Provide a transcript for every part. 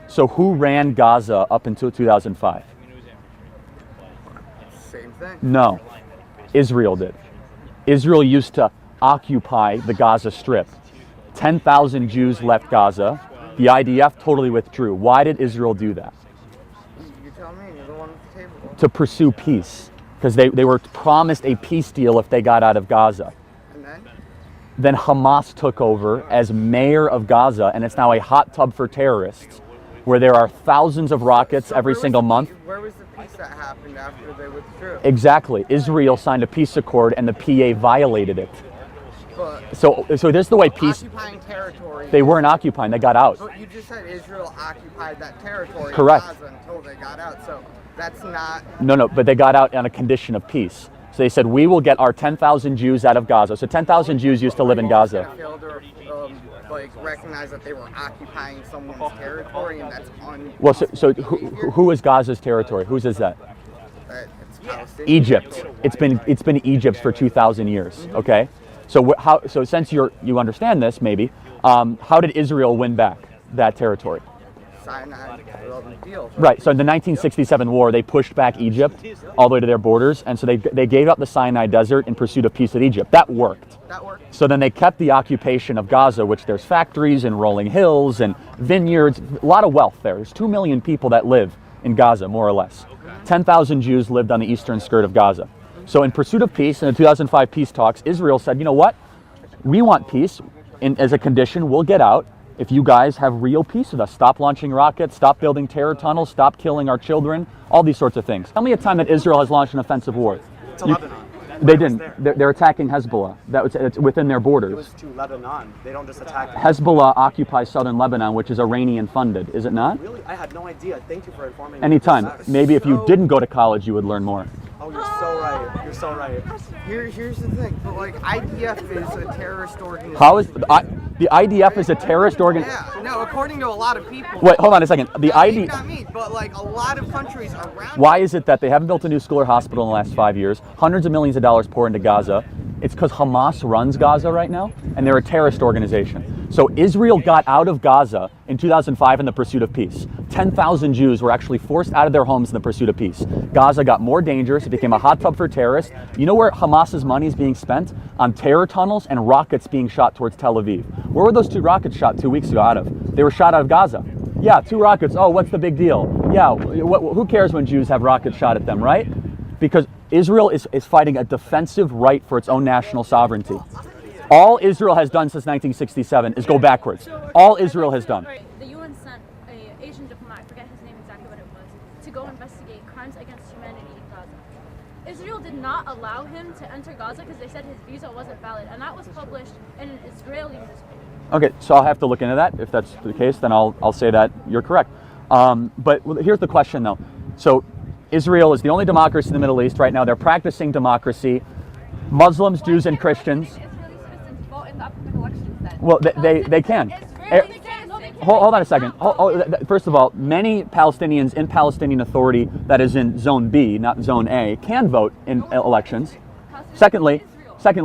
So who ran Gaza up until 2005? Same thing. No, Israel did. Israel used to occupy the Gaza Strip. 10,000 Jews left Gaza. The IDF totally withdrew. Why did Israel do that? You tell me, you're the one at the table. To pursue peace, because they were promised a peace deal if they got out of Gaza. And Then Hamas took over as mayor of Gaza, and it's now a hot tub for terrorists, where there are thousands of rockets every single month. Where was the peace that happened after they withdrew? Exactly. Israel signed a peace accord, and the PA violated it. But So this is the way peace. occupying territory. They weren't occupying; they got out. But you just said Israel occupied that territory. Correct. In Gaza until they got out. So that's not. No, but they got out on a condition of peace. So they said, we will get our 10,000 Jews out of Gaza. So 10,000 Jews used to live in Gaza. Failed to recognize that they were occupying someone's territory, and that's Well, so who is Gaza's territory? Whose is that? It's Palestinian. Egypt. It's been Egypt's for 2,000 years. Okay. So since you understand this, maybe, how did Israel win back that territory? Sinai deal. Right. So in the 1967 war, they pushed back Egypt all the way to their borders, and so they gave up the Sinai Desert in pursuit of peace with Egypt. That worked. So then they kept the occupation of Gaza, which there's factories and rolling hills and vineyards, a lot of wealth there. There's 2 million people that live in Gaza, more or less. 10,000 Jews lived on the eastern skirt of Gaza. So in pursuit of peace, in the 2005 peace talks, Israel said, you know what? We want peace. As a condition, we'll get out if you guys have real peace with us. Stop launching rockets, stop building terror tunnels, stop killing our children, all these sorts of things. Tell me a time that Israel has launched an offensive war. To Lebanon. They didn't. They're attacking Hezbollah. It's within their borders. It was to Lebanon. They don't just attack. Hezbollah occupies southern Lebanon, which is Iranian funded, is it not? Really? I had no idea. Thank you for informing me. Anytime. Maybe if you didn't go to college, you would learn more. Oh, you're so right. You're so right. Here's the thing, but like IDF is a terrorist organization. How is the IDF is a terrorist organization? Yeah, no, according to a lot of people. Wait, hold on a second. The Maybe IDF. not me, but like a lot of countries around. Why is it that they haven't built a new school or hospital in the last 5 years? Hundreds of millions of dollars pour into Gaza. It's because Hamas runs Gaza right now, and they're a terrorist organization. So Israel got out of Gaza in 2005 in the pursuit of peace. 10,000 Jews were actually forced out of their homes in the pursuit of peace. Gaza got more dangerous. It became a hot tub for terrorists. You know where Hamas's money is being spent? On terror tunnels and rockets being shot towards Tel Aviv. Where were those 2 rockets shot 2 weeks ago out of? They were shot out of Gaza. Yeah, 2 rockets. Oh, what's the big deal? Yeah, who cares when Jews have rockets shot at them, right? Because Israel is fighting a defensive right for its own national sovereignty. All Israel has done since 1967 is go backwards. All Israel has done. The UN sent an Asian diplomat, I forget his name exactly what it was, to go investigate crimes against humanity in Gaza. Israel did not allow him to enter Gaza because they said his visa wasn't valid, and that was published in an Israeli newspaper. Okay, so I'll have to look into that. If that's the case, then I'll say that you're correct. But here's the question, though. So Israel is the only democracy in the Middle East right now. They're practicing democracy. Muslims, Jews, and Christians. Well, they can. Hold on a second. First of all, many Palestinians in Palestinian Authority, that is in Zone B, not Zone A, can vote in elections. Secondly,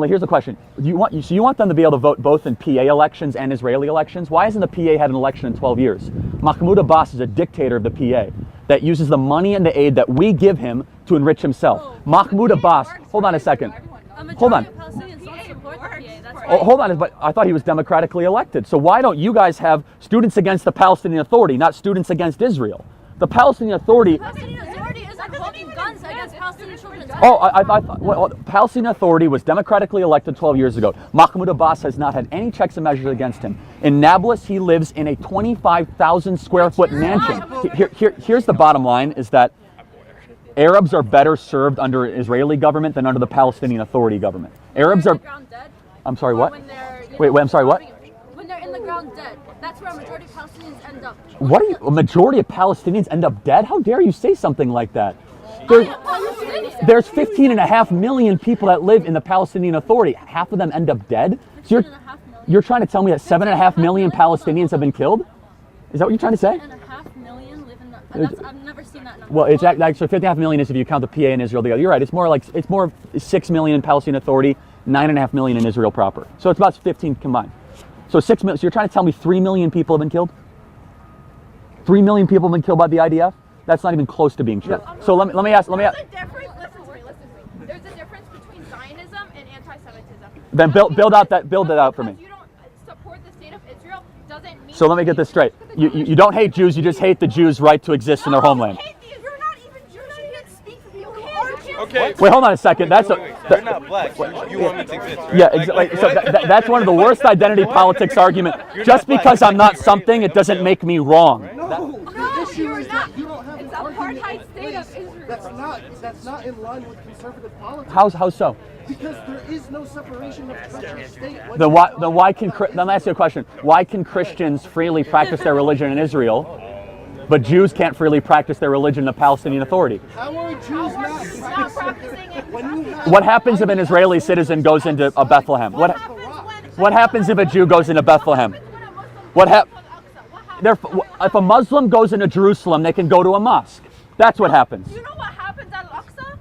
here's the question: you want them to be able to vote both in PA elections and Israeli elections? Why hasn't the PA had an election in 12 years? Mahmoud Abbas is a dictator of the PA that uses the money and the aid that we give him to enrich himself. Mahmoud Abbas. Hold on a second. Hold on. Hold on, but I thought he was democratically elected. So why don't you guys have students against the Palestinian Authority, not students against Israel? The Palestinian Authority. Palestinian Authority isn't holding guns against Palestinian children. Oh, I thought Palestinian Authority was democratically elected 12 years ago. Mahmoud Abbas has not had any checks and measures against him. In Nablus, he lives in a 25,000 square foot mansion. Here's the bottom line: is that Arabs are better served under Israeli government than under the Palestinian Authority government. Arabs are. I'm sorry, what? Wait, I'm sorry, what? When they're in the ground dead, that's where a majority of Palestinians end up. What are you? A majority of Palestinians end up dead? How dare you say something like that? There's 15.5 million people that live in the Palestinian Authority. Half of them end up dead? So you're trying to tell me that 7.5 million Palestinians have been killed? Is that what you're trying to say? 7.5 million live in the. I've never seen that number. Well, it's actually 15.5 million is if you count the PA and Israel together. You're right. It's more 6 million in Palestinian Authority, 9.5 million in Israel proper. So it's about 15 combined. So 6 million. So you're trying to tell me 3 million people have been killed? 3 million people have been killed by the IDF? That's not even close to being true. So let me ask. There's a difference. Listen to me. There's a difference between Zionism and anti-Semitism. Then build it out for me. Because you don't support the state of Israel doesn't mean. So let me get this straight. You don't hate Jews. You just hate the Jews' right to exist in their homeland. You're not even Jewish. You can't speak for people. You can't. Okay. Wait, hold on a second. That's You're not black. You want me to exist, right? yeah. So that's one of the worst identity politics argument. Just because I'm not something, it doesn't make me wrong. No, the issue you're is not. that you don't have It's an argument apartheid in state of place Israel. that's not in line with conservative politics. How so? Because there is no separation of church and state. Then why can let me ask you a question? Why can Christians freely practice their religion in Israel, but Jews can't freely practice their religion in the Palestinian Authority? How are Jews not practicing it? What happens if an Israeli citizen goes into a Bethlehem? What happens if a Jew goes into Bethlehem? If a Muslim goes into Jerusalem, they can go to a mosque. That's what happens. You know what happens at Al-Aqsa?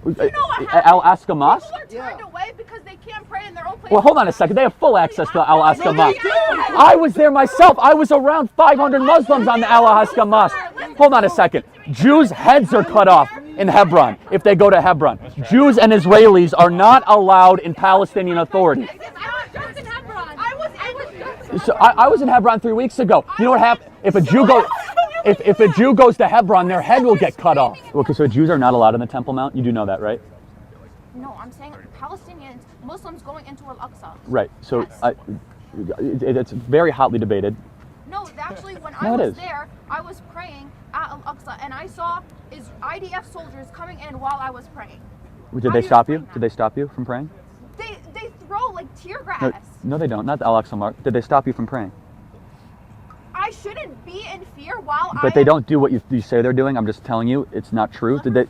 You know what happens? Al-Aqsa Mosque? People are turned away because they can't pray in their own place. Well, hold on a second. They have full access to Al-Aqsa Mosque. I was there myself. I was around 500 Muslims on the Al-Aqsa Mosque. Hold on a second. Jews' heads are cut off in Hebron if they go to Hebron. Jews and Israelis are not allowed in Palestinian Authority. I was just in Hebron. I was just So I was in Hebron 3 weeks ago. You know what happens if a Jew goes? If a Jew goes to Hebron, their head will get cut off. Okay, so Jews are not allowed in the Temple Mount. You do know that, right? No, I'm saying Palestinians, Muslims going into Al-Aqsa. Right. So Yes. it's very hotly debated. No, actually, when No, I it was is. there, I was praying at Al-Aqsa, and I saw IDF soldiers coming in while I was praying. Did How they do you stop you? explain that? Did they stop you from praying? They throw like tear gas. No, they don't. Not the Al-Aqsa Mosque. Did they stop you from praying? I shouldn't be in fear while But they don't do what you say they're doing. I'm just telling you, it's not true. Did they?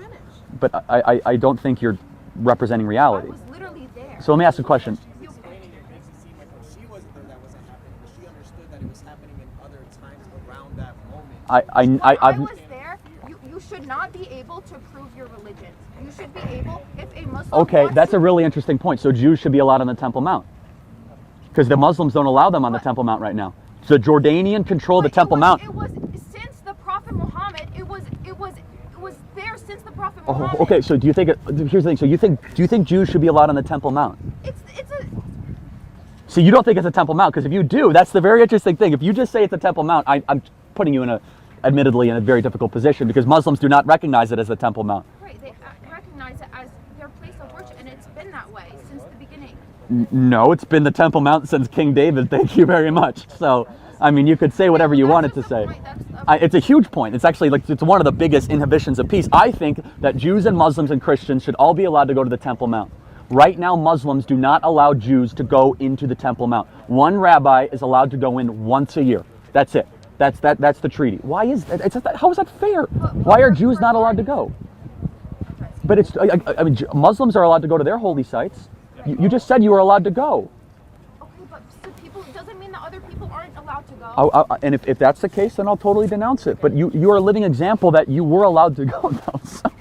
But I don't think you're representing I reality. was literally there. So let me ask you a question. She wasn't there, that wasn't happening, but she understood that it was happening in other times around that moment. I I've was there. You should not be able to prove your religion. You should be able, if a Muslim Okay, wants that's to- a really interesting point. So Jews should be allowed on the Temple Mount because the Muslims don't allow them on the Temple Mount right now. The Jordanian control the But Temple Mount. It was since the Prophet Muhammad. It was there since the Prophet Oh, Muhammad. okay, so do you think? Here's the thing. So do you think Jews should be allowed on the Temple Mount? It's a. So you don't think it's a Temple Mount? Because if you do, that's the very interesting thing. If you just say it's a Temple Mount, I'm putting you admittedly in a very difficult position because Muslims do not recognize it as the Temple Mount. Right, they recognize it as their place of worship, and it's been that way since the beginning. No, it's been the Temple Mount since King David. Thank you very much. So, I mean, you could say whatever you wanted to say. It's a huge point. It's actually it's one of the biggest inhibitions of peace. I think that Jews and Muslims and Christians should all be allowed to go to the Temple Mount. Right now, Muslims do not allow Jews to go into the Temple Mount. One rabbi is allowed to go in once a year. That's it. That's the treaty. Why is that? How is that fair? Why are Jews not allowed to go? But I mean, Muslims are allowed to go to their holy sites. You just said you were allowed to go. Okay, but some people doesn't mean that other people aren't allowed to go. And if that's the case, then I'll totally denounce it. But you are a living example that you were allowed to go now. So.